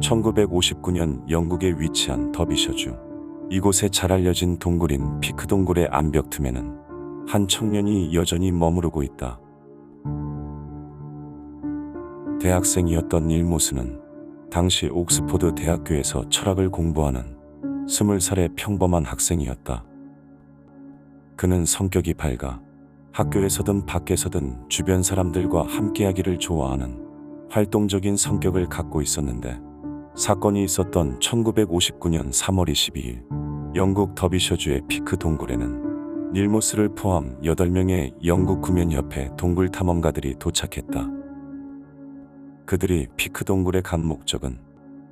1959년 영국에 위치한 더비셔주. 이곳에 잘 알려진 동굴인 피크 동굴의 암벽 틈에는 한 청년이 여전히 머무르고 있다. 대학생이었던 닐 모스는 당시 옥스포드 대학교에서 철학을 공부하는 20살의 평범한 학생이었다. 그는 성격이 밝아 학교에서든 밖에서든 주변 사람들과 함께하기를 좋아하는 활동적인 성격을 갖고 있었는데, 사건이 있었던 1959년 3월 22일 영국 더비셔주의 피크 동굴에는 닐 모스를 포함 8명의 영국 구면협회 동굴 탐험가들이 도착했다. 그들이 피크 동굴에 간 목적은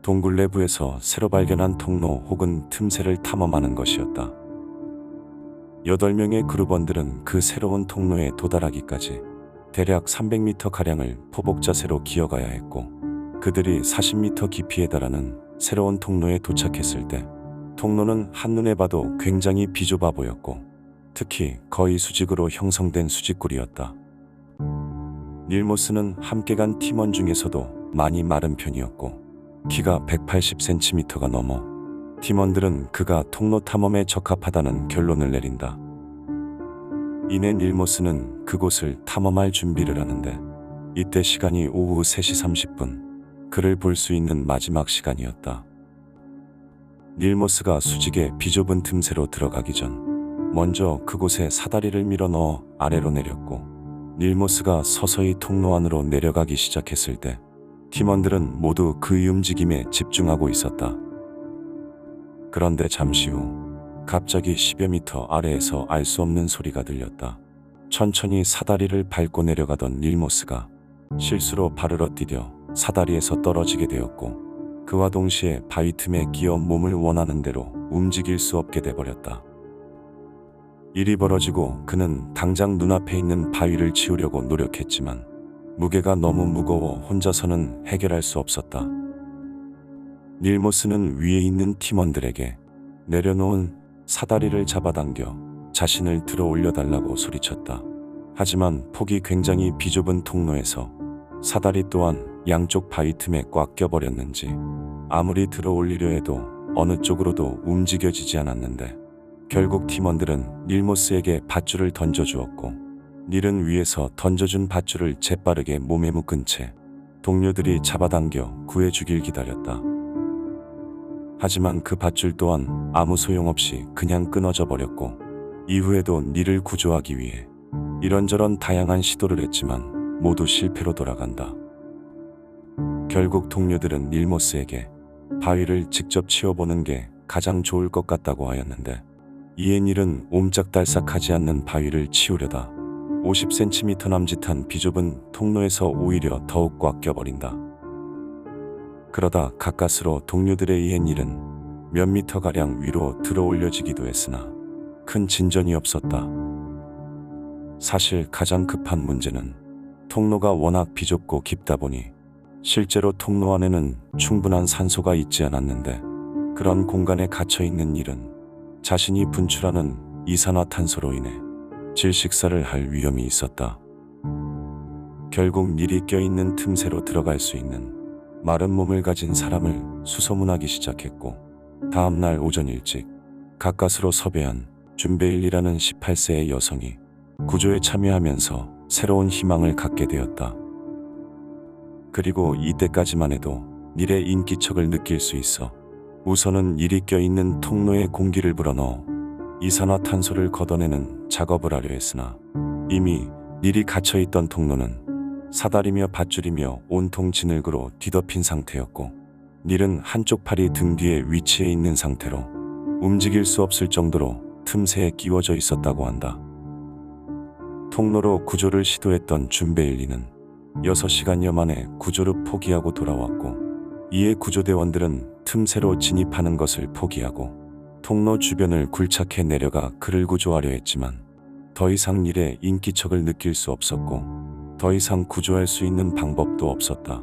동굴 내부에서 새로 발견한 통로 혹은 틈새를 탐험하는 것이었다. 8명의 그룹원들은 그 새로운 통로에 도달하기까지 대략 300m가량을 포복 자세로 기어가야 했고, 그들이 40m 깊이에 달하는 새로운 통로에 도착했을 때 통로는 한눈에 봐도 굉장히 비좁아 보였고, 특히 거의 수직으로 형성된 수직굴이었다. 닐 모스는 함께 간 팀원 중에서도 많이 마른 편이었고 키가 180cm가 넘어 팀원들은 그가 통로 탐험에 적합하다는 결론을 내린다. 이내 닐 모스는 그곳을 탐험할 준비를 하는데, 이때 시간이 오후 3시 30분, 그를 볼 수 있는 마지막 시간이었다. 닐 모스가 수직의 비좁은 틈새로 들어가기 전 먼저 그곳에 사다리를 밀어 넣어 아래로 내렸고, 닐 모스가 서서히 통로 안으로 내려가기 시작했을 때 팀원들은 모두 그의 움직임에 집중하고 있었다. 그런데 잠시 후 갑자기 10여 미터 아래에서 알 수 없는 소리가 들렸다. 천천히 사다리를 밟고 내려가던 닐 모스가 실수로 발을 디뎌 사다리에서 떨어지게 되었고, 그와 동시에 바위 틈에 끼어 몸을 원하는 대로 움직일 수 없게 돼버렸다. 일이 벌어지고 그는 당장 눈앞에 있는 바위를 치우려고 노력했지만 무게가 너무 무거워 혼자서는 해결할 수 없었다. 닐 모스는 위에 있는 팀원들에게 내려놓은 사다리를 잡아당겨 자신을 들어 올려달라고 소리쳤다. 하지만 폭이 굉장히 비좁은 통로에서 사다리 또한 양쪽 바위 틈에 꽉 껴버렸는지 아무리 들어 올리려 해도 어느 쪽으로도 움직여지지 않았는데, 결국 팀원들은 닐 모스에게 밧줄을 던져주었고, 닐은 위에서 던져준 밧줄을 재빠르게 몸에 묶은 채 동료들이 잡아당겨 구해주길 기다렸다. 하지만 그 밧줄 또한 아무 소용없이 그냥 끊어져 버렸고, 이후에도 닐을 구조하기 위해 이런저런 다양한 시도를 했지만 모두 실패로 돌아간다. 결국 동료들은 닐 모스에게 바위를 직접 치워보는 게 가장 좋을 것 같다고 하였는데, 이에 닐은 옴짝달싹하지 않는 바위를 치우려다 50cm 남짓한 비좁은 통로에서 오히려 더욱 꽉 껴버린다. 그러다 가까스로 동료들에 의해 닐은 몇 미터가량 위로 들어 올려지기도 했으나 큰 진전이 없었다. 사실 가장 급한 문제는 통로가 워낙 비좁고 깊다 보니 실제로 통로 안에는 충분한 산소가 있지 않았는데, 그런 공간에 갇혀있는 닐은 자신이 분출하는 이산화탄소로 인해 질식사를 할 위험이 있었다. 결국 닐이 껴있는 틈새로 들어갈 수 있는 마른 몸을 가진 사람을 수소문하기 시작했고, 다음날 오전 일찍 가까스로 섭외한 준베일이라는 18세의 여성이 구조에 참여하면서 새로운 희망을 갖게 되었다. 그리고 이때까지만 해도 닐의 인기척을 느낄 수 있어 우선은 닐이 껴있는 통로에 공기를 불어넣어 이산화탄소를 걷어내는 작업을 하려 했으나, 이미 닐이 갇혀있던 통로는 사다리며 밧줄이며 온통 진흙으로 뒤덮인 상태였고, 닐은 한쪽 팔이 등 뒤에 위치해 있는 상태로 움직일 수 없을 정도로 틈새에 끼워져 있었다고 한다. 통로로 구조를 시도했던 준베일리는 6시간여 만에 구조를 포기하고 돌아왔고, 이에 구조대원들은 틈새로 진입하는 것을 포기하고 통로 주변을 굴착해 내려가 그를 구조하려 했지만 더 이상 닐의 인기척을 느낄 수 없었고 더 이상 구조할 수 있는 방법도 없었다.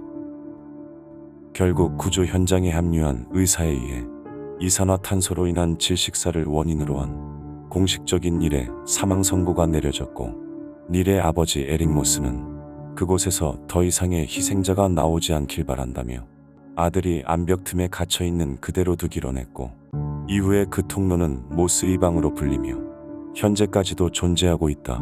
결국 구조 현장에 합류한 의사에 의해 이산화탄소로 인한 질식사를 원인으로 한 공식적인 닐의 사망 선고가 내려졌고, 닐의 아버지 에릭 모스는 그곳에서 더 이상의 희생자가 나오지 않길 바란다며 아들이 암벽 틈에 갇혀 있는 그대로 두기로 냈고, 이후에 그 통로는 모스 이 방으로 불리며 현재까지도 존재하고 있다.